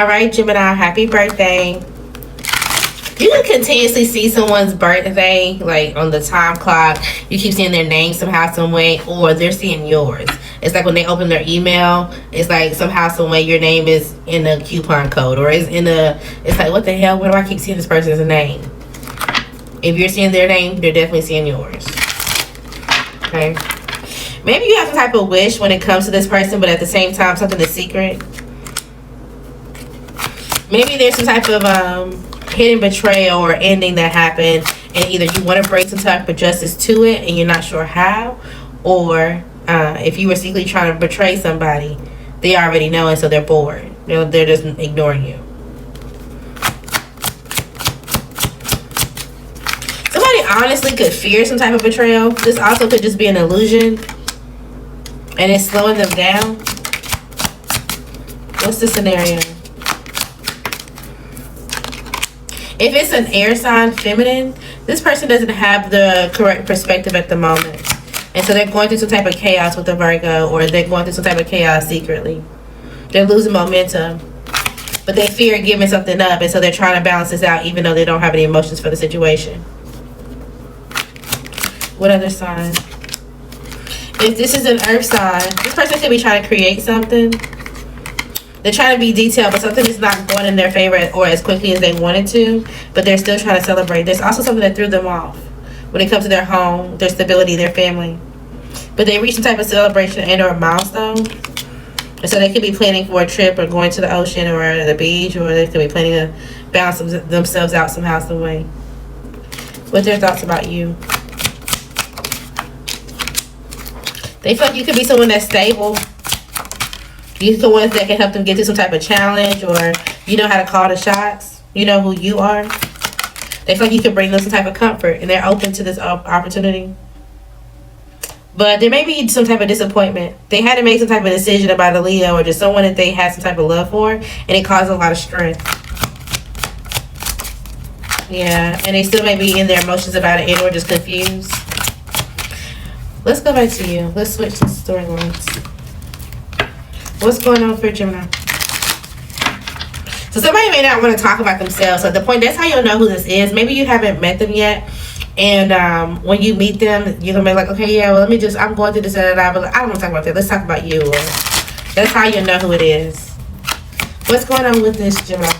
right, Gemini, happy birthday. You can continuously see someone's birthday, like on the time clock. You keep seeing their name somehow, some way, or they're seeing yours. It's like when they open their email, it's like somehow, some way your name is in a coupon code, or it's like, what the hell? Why do I keep seeing this person's name? If you're seeing their name, they're definitely seeing yours. Okay. Maybe you have some type of wish when it comes to this person, but at the same time, something is secret. Maybe there's some type of hidden betrayal or ending that happened, and either you want to bring some type of justice to it and you're not sure how, or if you were secretly trying to betray somebody, they already know it, so they're bored. They're just ignoring you. Somebody honestly could fear some type of betrayal. This also could just be an illusion, and it's slowing them down. What's the scenario? If it's an air sign, feminine, this person doesn't have the correct perspective at the moment. And so they're going through some type of chaos with the Virgo, or they're going through some type of chaos secretly. They're losing momentum. But they fear giving something up, and so they're trying to balance this out even though they don't have any emotions for the situation. What other sign? If this is an earth sign, this person could be trying to create something. They're trying to be detailed, but something is not going in their favor or as quickly as they wanted to, but they're still trying to celebrate. There's also something that threw them off when it comes to their home, their stability, their family. But they reach some type of celebration and or milestone. And so they could be planning for a trip or going to the ocean or the beach, or they could be planning to balance themselves out somehow, some way. What's their thoughts about you? They feel like you could be someone that's stable. You're the ones that can help them get through some type of challenge, or you know how to call the shots. You know who you are. They feel like you can bring them some type of comfort, and they're open to this opportunity. But there may be some type of disappointment. They had to make some type of decision about a Leo, or just someone that they had some type of love for, and it caused a lot of strength. Yeah, and they still may be in their emotions about it, and or just confused. Let's go back to you. Let's switch to storylines. What's going on for Gemini? So somebody may not want to talk about themselves. So at the point, that's how you'll know who this is. Maybe you haven't met them yet. And when you meet them, you're going to be like, okay, yeah, well, I'm going through this and that. But I don't want to talk about that. Let's talk about you. That's how you'll know who it is. What's going on with this, Gemini?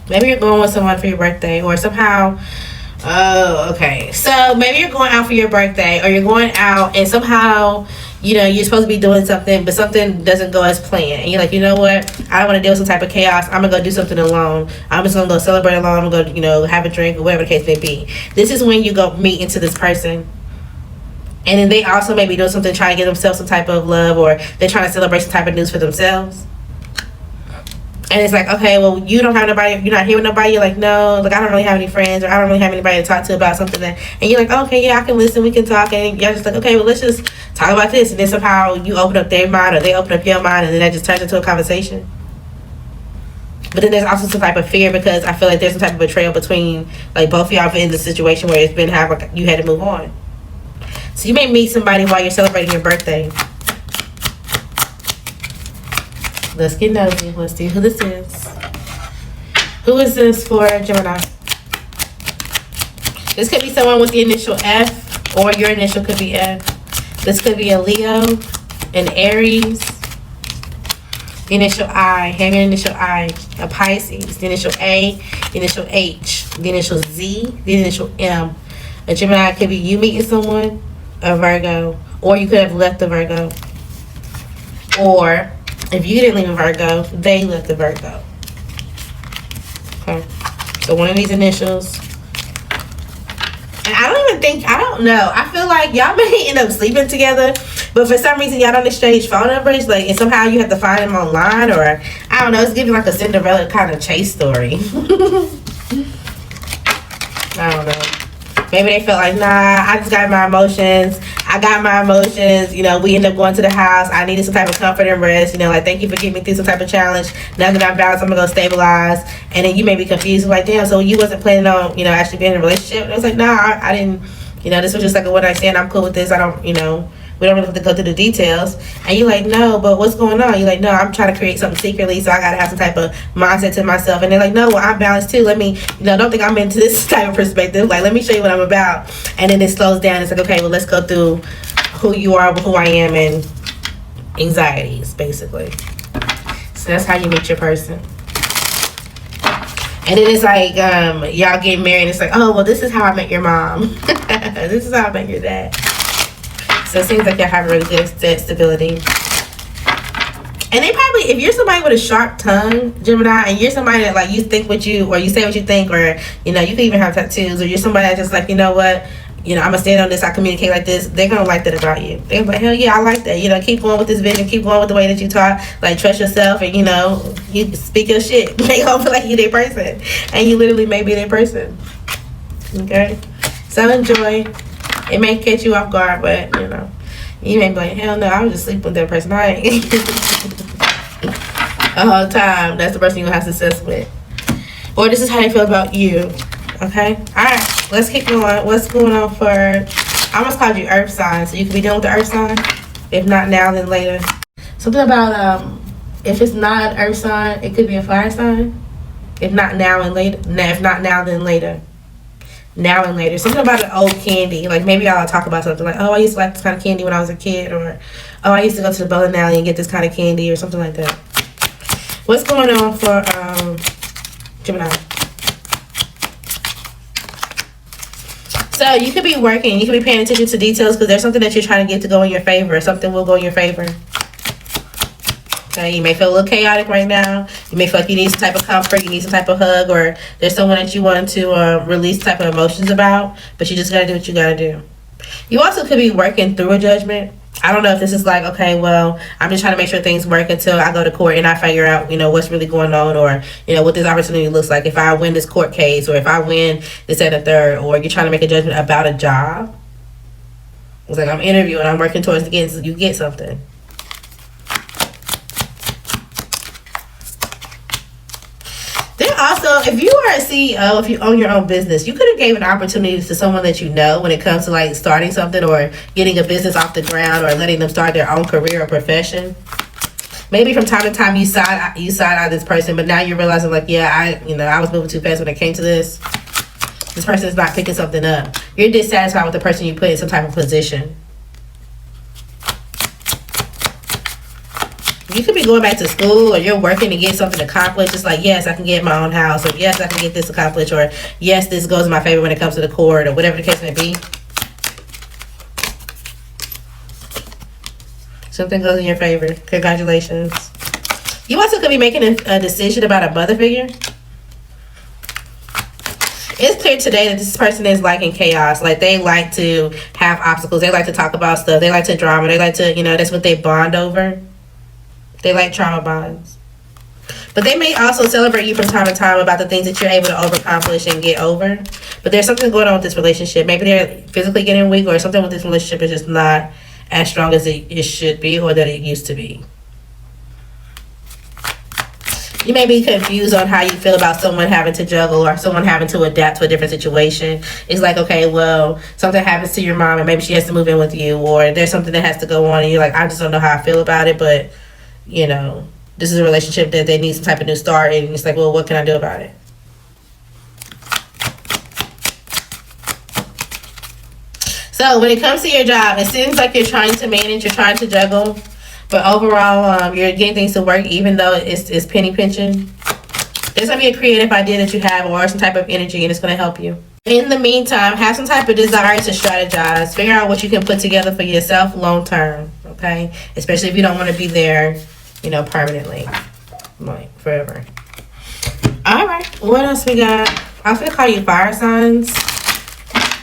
Maybe you're going with someone for your birthday, or somehow... Oh, okay. So maybe you're going out for your birthday, or you're going out and somehow, you're supposed to be doing something, but something doesn't go as planned. And you're like, you know what? I don't want to deal with some type of chaos. I'm going to go do something alone. I'm just going to go celebrate alone. I'm going to go, have a drink or whatever the case may be. This is when you go meet into this person. And then they also may be doing something, trying to give themselves some type of love, or they're trying to celebrate some type of news for themselves. And it's like, okay, well, you don't have nobody, you're not here with nobody. You're like, no, like, I don't really have any friends, or I don't really have anybody to talk to about something that, and you're like, okay, yeah, I can listen, we can talk. And you're just like, okay, well, let's just talk about this. And then somehow you open up their mind, or they open up your mind, and then that just turns into a conversation. But then there's also some type of fear, because I feel like there's some type of betrayal between, like, both of y'all in the situation where it's been you had to move on. So you may meet somebody while you're celebrating your birthday. Let's get nosy. Let's see who this is. Who is this for Gemini? This could be someone with the initial F, or your initial could be F. This could be a Leo, an Aries, the initial I, have your initial I, a Pisces, the initial A, the initial H, the initial Z, the initial M. A Gemini could be you meeting someone, a Virgo, or you could have left the Virgo. Or if you didn't leave a Virgo, they left the Virgo. Okay. So one of these initials. And I don't know. I feel like y'all may end up sleeping together, but for some reason y'all don't exchange phone numbers. Like, and somehow you have to find them online, or I don't know. It's giving like a Cinderella kind of chase story. I don't know. Maybe they felt like, nah, I just got my emotions. I got my emotions. We end up going to the house. I needed some type of comfort and rest. Like, thank you for getting me through some type of challenge. Now that I'm balanced, I'm going to go stabilize. And then you may be confused. Like, damn, so you wasn't planning on, actually being in a relationship? And I was like, nah, I didn't. This was just like a one night stand. I'm cool with this. I don't, We don't really have to go through the details. And you're like, no, but what's going on? You're like, no, I'm trying to create something secretly, so I gotta have some type of mindset to myself. And they're like, no, well, I'm balanced too. Let me, don't think I'm into this type of perspective. Like, let me show you what I'm about. And then it slows down. It's like, okay, well, let's go through who you are, who I am, and anxieties, basically. So that's how you meet your person. And then it's like, y'all get married, and it's like, oh, well, this is how I met your mom. This is how I met your dad. So it seems like y'all have a really good stability. And they probably, if you're somebody with a sharp tongue, Gemini, and you're somebody that, like, you think what you, or you say what you think, or, you know, you can even have tattoos, or you're somebody that's just like, you know what, I'm gonna stand on this, I communicate like this, they're gonna like that about you. They're like, hell yeah, I like that. Keep going with this vision, keep going with the way that you talk, like, trust yourself, and you speak your shit. They gonna feel like you're their person, and you literally may be their person. Okay, so enjoy. It may catch you off guard, but you may be like, hell no, I was just sleeping with that person. I ain't. The whole time, that's the person you have success with, or this is how they feel about you. Okay, all right, let's keep going. What's going on for, I almost called you earth sign, so you could be dealing with the earth sign. If not now, then later. Something about if it's not an earth sign, it could be a fire sign. If not now and later. If not now, then later. Now and later. Something about an old candy. Like, maybe I'll talk about something like, oh, I used to like this kind of candy when I was a kid, or oh, I used to go to the bowling alley and get this kind of candy, or something like that. What's going on for Gemini? So you could be working, you could be paying attention to details, because there's something that you're trying to get to go in your favor. Something will go in your favor. Okay, you may feel a little chaotic right now. You may feel like you need some type of comfort, you need some type of hug, or there's someone that you want to release type of emotions about, but you just gotta do what you gotta do. You also could be working through a judgment. I don't know if this is like, okay, well, I'm just trying to make sure things work until I go to court and I figure out, what's really going on, or, what this opportunity looks like. If I win this court case, or if I win this and the third, or you're trying to make a judgment about a job. It's like, I'm interviewing, I'm working towards getting, you get something. Then also, if you are a CEO, if you own your own business, you could have gave an opportunity to someone that you know when it comes to like starting something, or getting a business off the ground, or letting them start their own career or profession. Maybe from time to time you side eye this person, but now you're realizing like, yeah, I was moving too fast when it came to this. This person is not picking something up. You're dissatisfied with the person you put in some type of position. You could be going back to school, or you're working to get something accomplished. It's like, yes, I can get my own house, or yes, I can get this accomplished, or yes, this goes in my favor when it comes to the court, or whatever the case may be. Something goes in your favor. Congratulations. You also could be making a decision about a mother figure. It's clear today that this person is liking chaos. Like, they like to have obstacles. They like to talk about stuff. They like to drama. They like to, that's what they bond over. They like trauma bonds. But they may also celebrate you from time to time about the things that you're able to accomplish and get over. But there's something going on with this relationship. Maybe they're physically getting weak, or something with this relationship is just not as strong as it should be, or that it used to be. You may be confused on how you feel about someone having to juggle, or someone having to adapt to a different situation. It's like, okay, well, something happens to your mom and maybe she has to move in with you, or there's something that has to go on and you're like, I just don't know how I feel about it, but this is a relationship that they need some type of new start, and it's like, well, what can I do about it? So when it comes to your job, it seems like you're trying to manage, you're trying to juggle, but overall, you're getting things to work, even though it's penny pinching. There's going to be a creative idea that you have, or some type of energy, and it's going to help you. In the meantime, have some type of desire to strategize. Figure out what you can put together for yourself long term, okay? Especially if you don't want to be there, permanently, like forever. All right, what else we got? I was going to call you fire signs.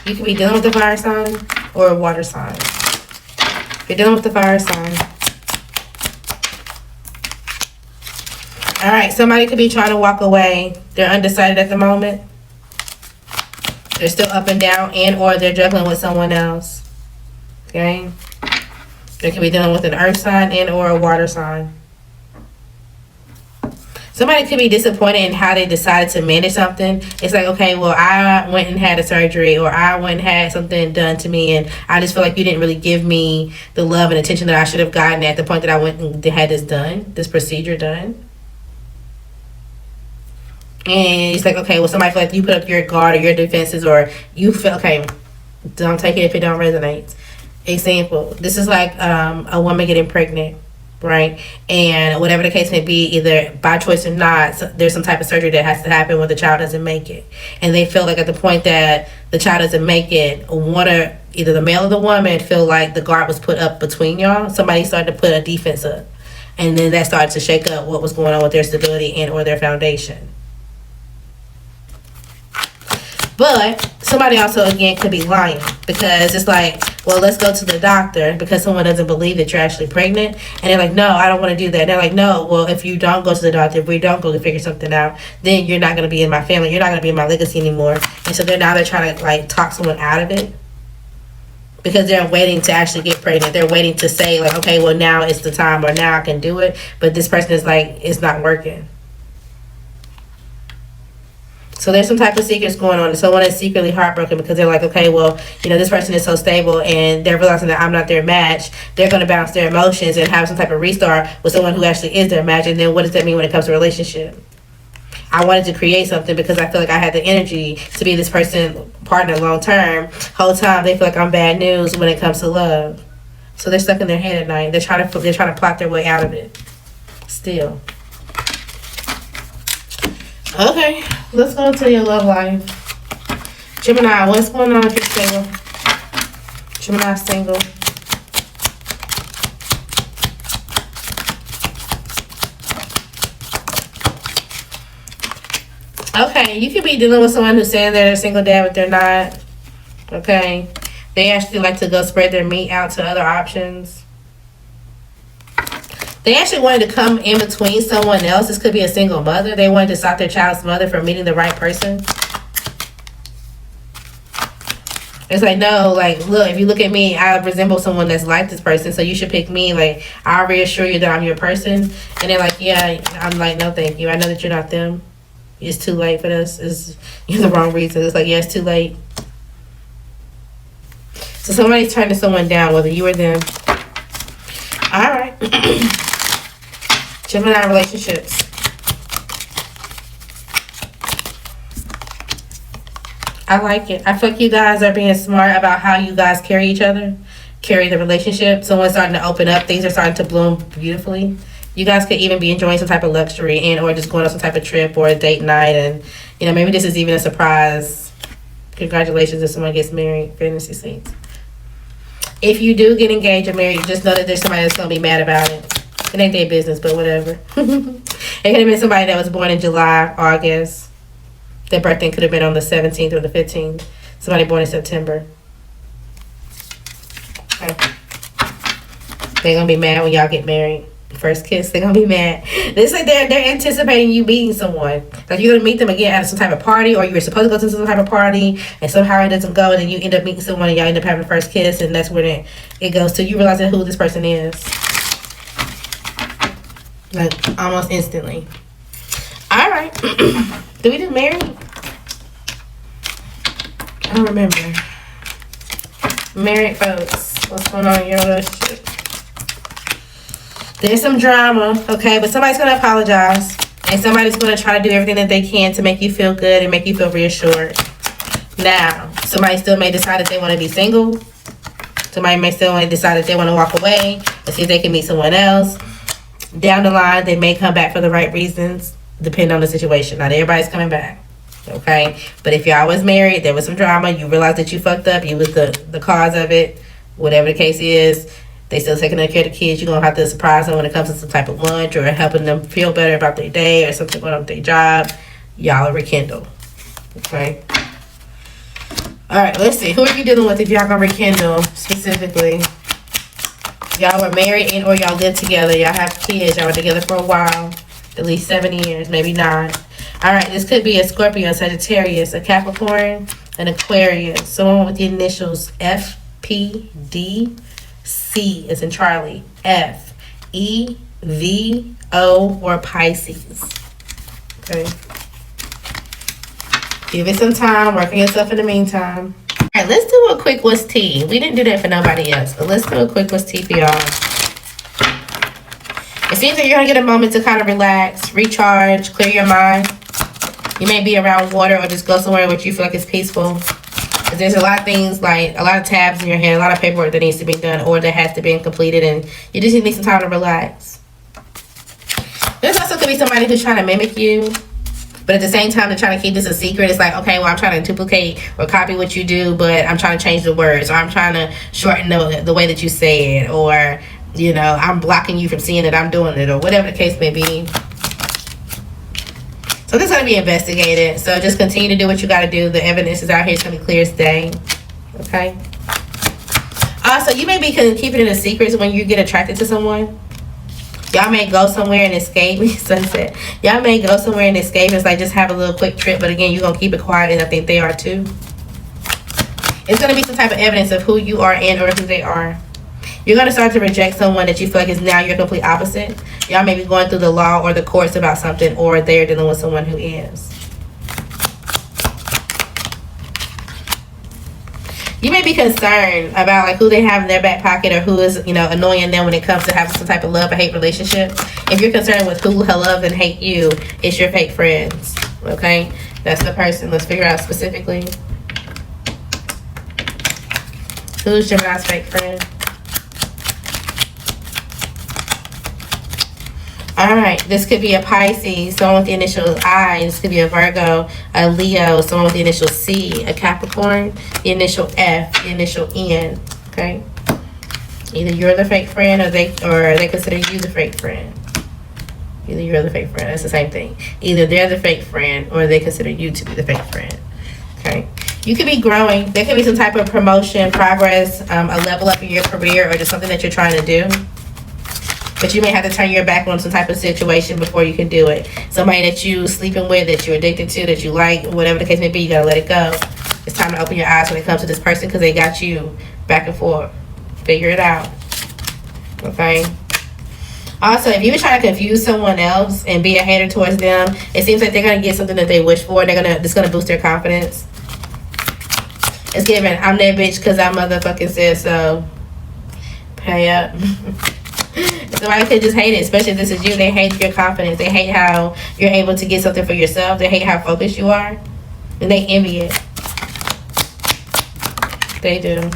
You could be dealing with the fire sign or a water sign. If you're dealing with the fire sign. All right, somebody could be trying to walk away. They're undecided at the moment. They're still up and down, and or they're juggling with someone else. Okay? They could be dealing with an earth sign and or a water sign. Somebody could be disappointed in how they decided to manage something. It's like, okay, well, I went and had a surgery, or I went and had something done to me, and I just feel like you didn't really give me the love and attention that I should have gotten at the point that I went and had this procedure done. And it's like, okay, well, somebody feel like you put up your guard or your defenses, or you feel, okay, don't take it if it don't resonate. Example, this is like a woman getting pregnant, right? And whatever the case may be, either by choice or not, there's some type of surgery that has to happen when the child doesn't make it. And they feel like at the point that the child doesn't make it, one or either the male or the woman feel like the guard was put up between y'all. Somebody started to put a defense up. And then that started to shake up what was going on with their stability and or their foundation. But somebody also, again, could be lying, because it's like, well, let's go to the doctor because someone doesn't believe that you're actually pregnant. And they're like, no, I don't want to do that. And they're like, no, well, if you don't go to the doctor, if we don't go to figure something out, then you're not going to be in my family. You're not going to be in my legacy anymore. And so they're trying to like talk someone out of it, because they're waiting to actually get pregnant. They're waiting to say like, okay, well, now it's the time, or now I can do it. But this person is like, it's not working. So there's some type of secrets going on. Someone is secretly heartbroken because they're like, okay, well, this person is so stable, and they're realizing that I'm not their match. They're going to bounce their emotions and have some type of restart with someone who actually is their match. And then what does that mean when it comes to a relationship? I wanted to create something because I feel like I had the energy to be this person partner long term. Whole time they feel like I'm bad news when it comes to love. So they're stuck in their head at night. They're trying to plot their way out of it. Still. Okay, let's go to your love life. Gemini, what's going on if you're single? Gemini single. Okay, you could be dealing with someone who's saying they're a single dad, but they're not. Okay, they actually like to go spread their meat out to other options. They actually wanted to come in between someone else. This could be a single mother. They wanted to stop their child's mother from meeting the right person. It's like, no, like, look, if you look at me, I resemble someone that's like this person, so you should pick me. Like, I'll reassure you that I'm your person. And they're like, yeah. I'm like, no, thank you. I know that you're not them. It's too late for this. You're the wrong reason. It's like, yeah, it's too late. So somebody's turning someone down, whether you or them. All right. Gemini relationships. I like it. I feel like you guys are being smart about how you guys carry each other, carry the relationship. Someone's starting to open up. Things are starting to bloom beautifully. You guys could even be enjoying some type of luxury or just going on some type of trip or a date night. And, maybe this is even a surprise. Congratulations if someone gets married. Fantasy scenes. If you do get engaged or married, just know that there's somebody that's going to be mad about it. It ain't their business, but whatever. It could have been somebody that was born in July, August. Their birthday could have been on the 17th or the 15th. Somebody born in September. Okay. They're going to be mad when y'all get married. First kiss, they're going to be mad. It's like they're anticipating you meeting someone. Like you're going to meet them again at some type of party, or you were supposed to go to some type of party, and somehow it doesn't go, and then you end up meeting someone, and y'all end up having a first kiss, and that's where it goes to you realizing who this person is. Like, almost instantly. All right. Do we do married? I don't remember. Married folks. What's going on in your relationship? There's some drama, okay? But somebody's going to apologize. And somebody's going to try to do everything that they can to make you feel good and make you feel reassured. Now, somebody still may decide that they want to be single. Somebody may still decide that they want to walk away and see if they can meet someone else. Down the line, they may come back for the right reasons, depending on the situation. Not everybody's coming back, okay? But if y'all was married, there was some drama, you realized that you fucked up, you was the cause of it, whatever the case is, they still taking care of the kids, you're going to have to surprise them when it comes to some type of lunch or helping them feel better about their day or something going on with their job. Y'all are rekindle, okay? All right, let's see. Who are you dealing with if y'all going to rekindle specifically? Y'all were married and or y'all lived together. Y'all have kids. Y'all were together for a while. At least 7 years, maybe 9. All right, this could be a Scorpio, a Sagittarius, a Capricorn, an Aquarius. Someone with the initials F, P, D, C as in Charlie, F, E, V, O, or Pisces. Okay. Give it some time. Work on yourself in the meantime. All right, let's do a quick what's tea. We didn't do that for nobody else, but let's do a quick what's tea for y'all. It seems like you're going to get a moment to kind of relax, recharge, clear your mind. You may be around water or just go somewhere which you feel like is peaceful. Because there's a lot of things, like a lot of tabs in your head, a lot of paperwork that needs to be done or that has to be completed, and you just need some time to relax. There's also could be somebody who's trying to mimic you, but at the same time they're trying to keep this a secret. It's like, okay, well, I'm trying to duplicate or copy what you do, but I'm trying to change the words, or I'm trying to shorten the way that you say it, or, you know, I'm blocking you from seeing that I'm doing it, or whatever the case may be. So this is going to be investigated. So just continue to do what you got to do. The evidence is out here. It's going to be clear as day. Okay. Also, you may be keeping it a secret when you get attracted to someone. Y'all may go somewhere and escape. Sunset. Y'all may go somewhere and escape. It's like just have a little quick trip. But again, you're going to keep it quiet. And I think they are too. It's going to be some type of evidence of who you are and or who they are. You're going to start to reject someone that you feel like is now your complete opposite. Y'all may be going through the law or the courts about something, or they're dealing with someone who is. You may be concerned about like who they have in their back pocket or who is, you know, annoying them when it comes to having some type of love or hate relationship. If you're concerned with who love and hate you, it's your fake friends. Okay? That's the person. Let's figure out specifically. Who's Gemini's fake friend? Alright, this could be a Pisces, someone with the initial I. This could be a Virgo, a Leo, someone with the initial C, a Capricorn, the initial F, the initial N. Okay? Either you're the fake friend or they consider you the fake friend. Either you're the fake friend. That's the same thing. Either they're the fake friend or they consider you to be the fake friend. Okay? You could be growing. There could be some type of promotion, progress, a level up in your career, or just something that you're trying to do. But you may have to turn your back on some type of situation before you can do it. Somebody that you sleeping with, that you're addicted to, that you like, whatever the case may be, you gotta let it go. It's time to open your eyes when it comes to this person because they got you back and forth. Figure it out. Okay? Also, if you were trying to confuse someone else and be a hater towards them, it seems like they're gonna get something that they wish for. It's gonna boost their confidence. It's given, I'm that bitch because I motherfucking said so. Pay up. Somebody could just hate it, especially if this is you. They hate your confidence. They hate how you're able to get something for yourself. They hate how focused you are. And they envy it. They do.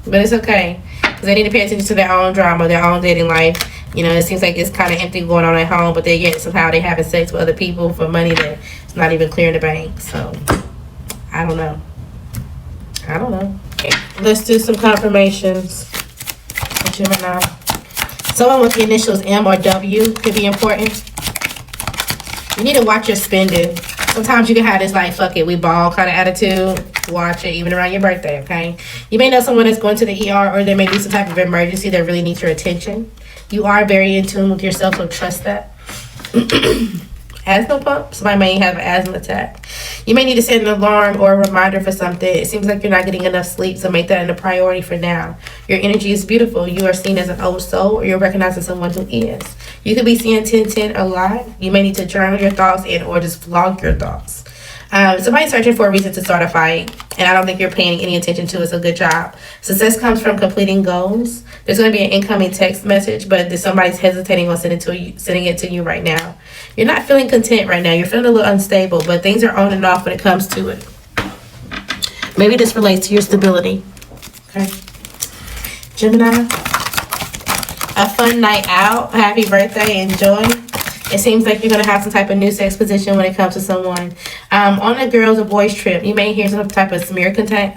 But it's okay. Because they need to pay attention to their own drama, their own dating life. You know, it seems like it's kind of empty going on at home, but yet somehow they having sex with other people for money that's not even clearing the bank. So, I don't know. Okay. Let's do some confirmations. Gemini. Someone with the initials M or W could be important. You need to watch your spending. Sometimes you can have this like, fuck it, we ball kind of attitude. Watch it even around your birthday, okay? You may know someone that's going to the ER, or there may be some type of emergency that really needs your attention. You are very in tune with yourself, so trust that. Asthma pump. Somebody may have an asthma attack. You may need to set an alarm or a reminder for something. It seems like you're not getting enough sleep, so make that a priority for now. Your energy is beautiful. You are seen as an old soul, or you're recognizing someone who is. You could be seeing 1010 a lot. You may need to journal your thoughts and or just vlog your thoughts. Somebody's searching for a reason to start a fight, and I don't think you're paying any attention to it, so good job. Success comes from completing goals. There's going to be an incoming text message, but somebody's hesitating on sending it to you right now. You're not feeling content right now. You're feeling a little unstable, but things are on and off when it comes to it. Maybe this relates to your stability. Okay. Gemini, a fun night out. Happy birthday. Enjoy. It seems like you're going to have some type of new sex position when it comes to someone. On a girls or boys trip, you may hear some type of smear campaign,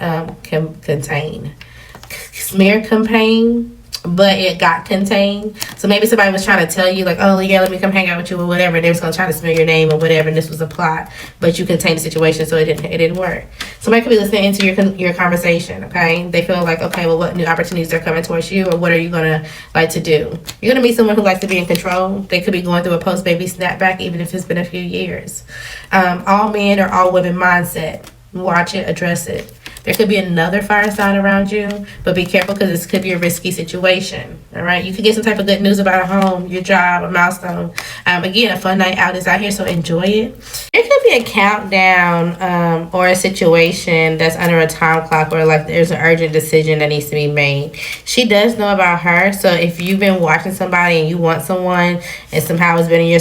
but it got contained. So maybe somebody was trying to tell you like, oh yeah, let me come hang out with you or whatever, and they was going to try to smear your name or whatever, and this was a plot, but you contained the situation, so it didn't work. Somebody could be listening into your conversation, okay? They feel like, okay, well, what new opportunities are coming towards you, or what are you going to like to do? You're going to meet someone who likes to be in control. They could be going through a post-baby snapback, even if it's been a few years. All men or all women mindset. Watch it, address it. There could be another fire sign around you, but be careful because this could be a risky situation. All right, you could get some type of good news about a home, your job, a milestone. Again, a fun night out is out here, so enjoy it. There could be a countdown or a situation that's under a time clock, or like there's an urgent decision that needs to be made. She does know about her, so if you've been watching somebody and you want someone, and somehow it's been in I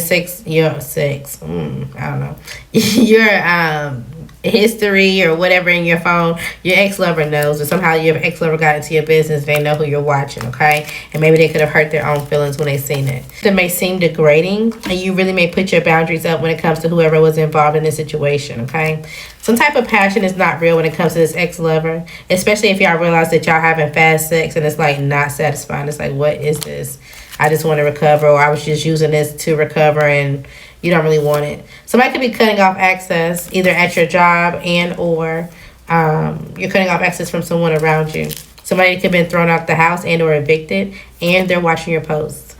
don't know, your history or whatever in your phone, your ex-lover knows, or somehow your ex-lover got into your business, they know who you're watching, okay? And maybe they could have hurt their own feelings when they seen it. It may seem degrading, and you really may put your boundaries up when it comes to whoever was involved in this situation, okay? Some type of passion is not real when it comes to this ex-lover, especially if y'all realize that y'all having fast sex and it's like not satisfying. It's like, what is this? I just want to recover, or I was just using this to recover, and you don't really want it. Somebody could be cutting off access either at your job and or you're cutting off access from someone around you. Somebody could have been thrown out the house and or evicted, and they're watching your posts.